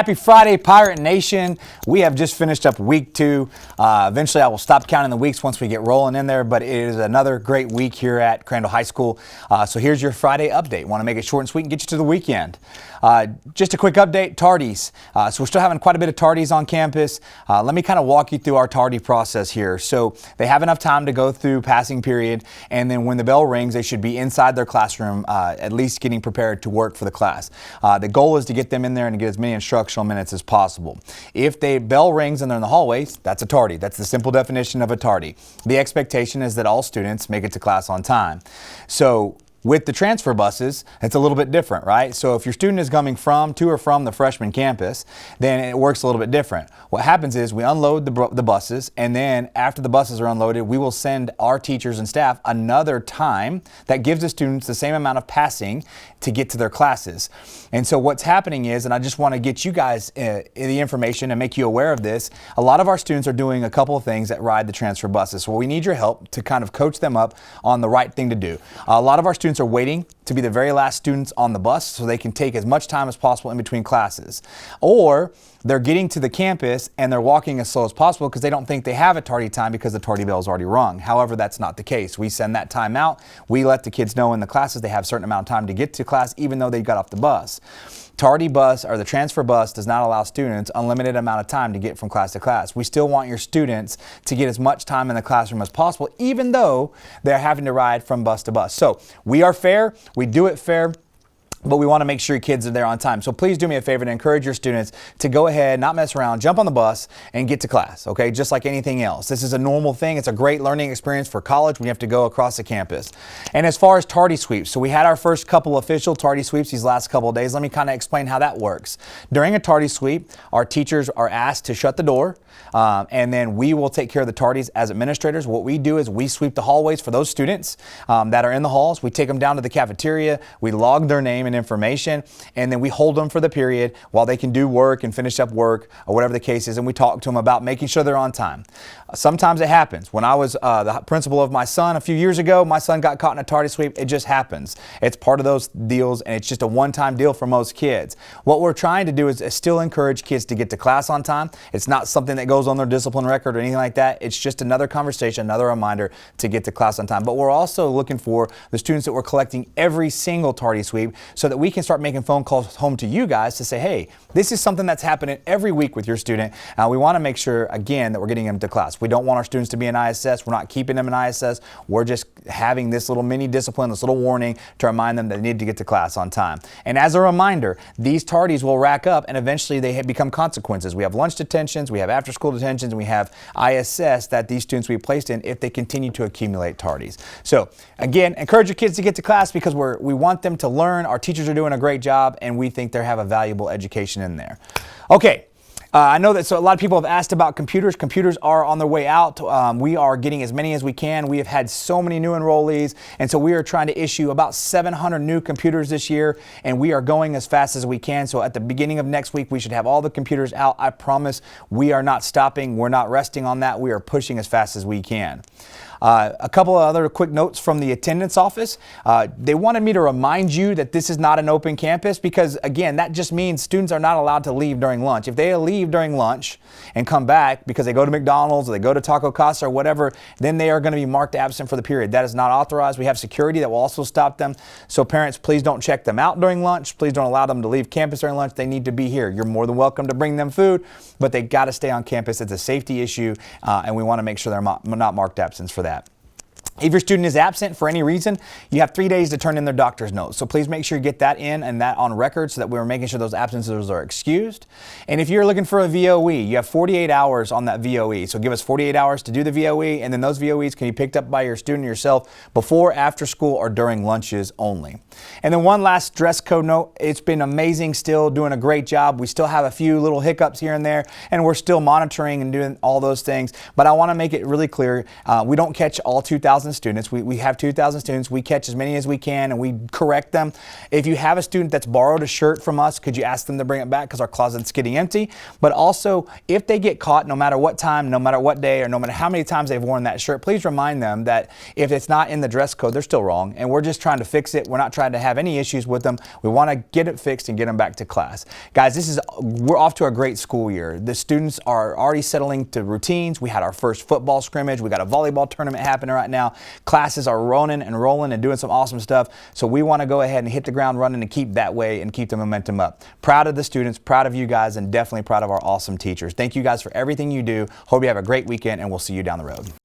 Happy Friday, Pirate Nation. We have just finished up week 2. Eventually, I will stop counting the weeks once we get rolling in there, but it is another great week here at Crandall High School. So here's your Friday update. Want to make it short and sweet and get you to the weekend. Just a quick update, Tardies. So we're still having quite a bit of Tardies on campus. Let me kind of walk you through our Tardy process here. So they have enough time to go through passing period, and then when the bell rings, they should be inside their classroom, at least getting prepared to work for the class. The goal is to get them in there and to get as many instructional minutes as possible. If the bell rings and they're in the hallways, that's a tardy. That's the simple definition of a tardy. The expectation is that all students make it to class on time. So with the transfer buses, it's a little bit different, right? So if your student is coming to or from the freshman campus, then it works a little bit different. What happens is we unload the buses, and then after the buses are unloaded, we will send our teachers and staff another time that gives the students the same amount of passing to get to their classes. And so what's happening is, and I just want to get you guys the information and make you aware of this, a lot of our students are doing a couple of things that ride the transfer buses. So we need your help to kind of coach them up on the right thing to do. A lot of our students are waiting to be the very last students on the bus so they can take as much time as possible in between classes. Or they're getting to the campus and they're walking as slow as possible because they don't think they have a tardy time because the tardy bell is already rung. However, that's not the case. We send that time out. We let the kids know in the classes they have a certain amount of time to get to class even though they got off the bus. Tardy bus or the transfer bus does not allow students unlimited amount of time to get from class to class. We still want your students to get as much time in the classroom as possible, even though they're having to ride from bus to bus. So we are fair, we do it fair, but we want to make sure your kids are there on time. So please do me a favor and encourage your students to go ahead, not mess around, jump on the bus and get to class, okay? Just like anything else. This is a normal thing. It's a great learning experience for college when you have to go across the campus. And as far as tardy sweeps, so we had our first couple official tardy sweeps these last couple of days. Let me kind of explain how that works. During a tardy sweep, our teachers are asked to shut the door, and then we will take care of the tardies as administrators. What we do is we sweep the hallways for those students that are in the halls. We take them down to the cafeteria. We log their name and information, and then we hold them for the period while they can do work and finish up work or whatever the case is, and we talk to them about making sure they're on time. Sometimes it happens. When I was the principal of my son a few years ago, my son got caught in a tardy sweep. It just happens. It's part of those deals, and it's just a one-time deal for most kids. What we're trying to do is still encourage kids to get to class on time. It's not something that goes on their discipline record or anything like that. It's just another conversation, another reminder to get to class on time. But we're also looking for the students that we're collecting every single tardy sweep so that we can start making phone calls home to you guys to say, hey, this is something that's happening every week with your student. We want to make sure, again, that we're getting them to class. We don't want our students to be in ISS. We're not keeping them in ISS. We're just having this little mini discipline, this little warning to remind them that they need to get to class on time. And as a reminder, these tardies will rack up and eventually they become consequences. We have lunch detentions, we have after school detentions, and we have ISS that these students will be placed in if they continue to accumulate tardies. So again, encourage your kids to get to class because we want them to learn. Our teachers are doing a great job and we think they have a valuable education in there. Okay. I know that a lot of people have asked about computers. Computers are on their way out. We are getting as many as we can. We have had so many new enrollees, and so we are trying to issue about 700 new computers this year, and we are going as fast as we can. So at the beginning of next week, we should have all the computers out. I promise we are not stopping. We're not resting on that. We are pushing as fast as we can. A couple of other quick notes from the attendance office. They wanted me to remind you that this is not an open campus because, again, that just means students are not allowed to leave during lunch. If they leave during lunch and come back because they go to McDonald's or they go to Taco Casa or whatever, then they are going to be marked absent for the period. That is not authorized. We have security that will also stop them. So parents, please don't check them out during lunch. Please don't allow them to leave campus during lunch. They need to be here. You're more than welcome to bring them food, but they got to stay on campus. It's a safety issue, and we want to make sure they're not marked absence for that. If your student is absent for any reason, you have 3 days to turn in their doctor's notes. So please make sure you get that in and that on record so that we're making sure those absences are excused. And if you're looking for a VOE, you have 48 hours on that VOE. So give us 48 hours to do the VOE, and then those VOEs can be picked up by your student or yourself before, after school, or during lunches only. And then one last dress code note. It's been amazing, still doing a great job. We still have a few little hiccups here and there, and we're still monitoring and doing all those things. But I want to make it really clear, we don't catch all 2,000 2,000 students. We have 2,000 students. We catch as many as we can and we correct them. If you have a student that's borrowed a shirt from us, could you ask them to bring it back because our closet's getting empty? But also, if they get caught, no matter what time, no matter what day, or no matter how many times they've worn that shirt, please remind them that if it's not in the dress code, they're still wrong. And we're just trying to fix it. We're not trying to have any issues with them. We want to get it fixed and get them back to class. Guys, we're off to a great school year. The students are already settling to routines. We had our first football scrimmage. We got a volleyball tournament happening right now. Classes are rolling and doing some awesome stuff. So we want to go ahead and hit the ground running and keep that way and keep the momentum up. Proud of the students, proud of you guys, and definitely proud of our awesome teachers. Thank you guys for everything you do. Hope you have a great weekend, and we'll see you down the road.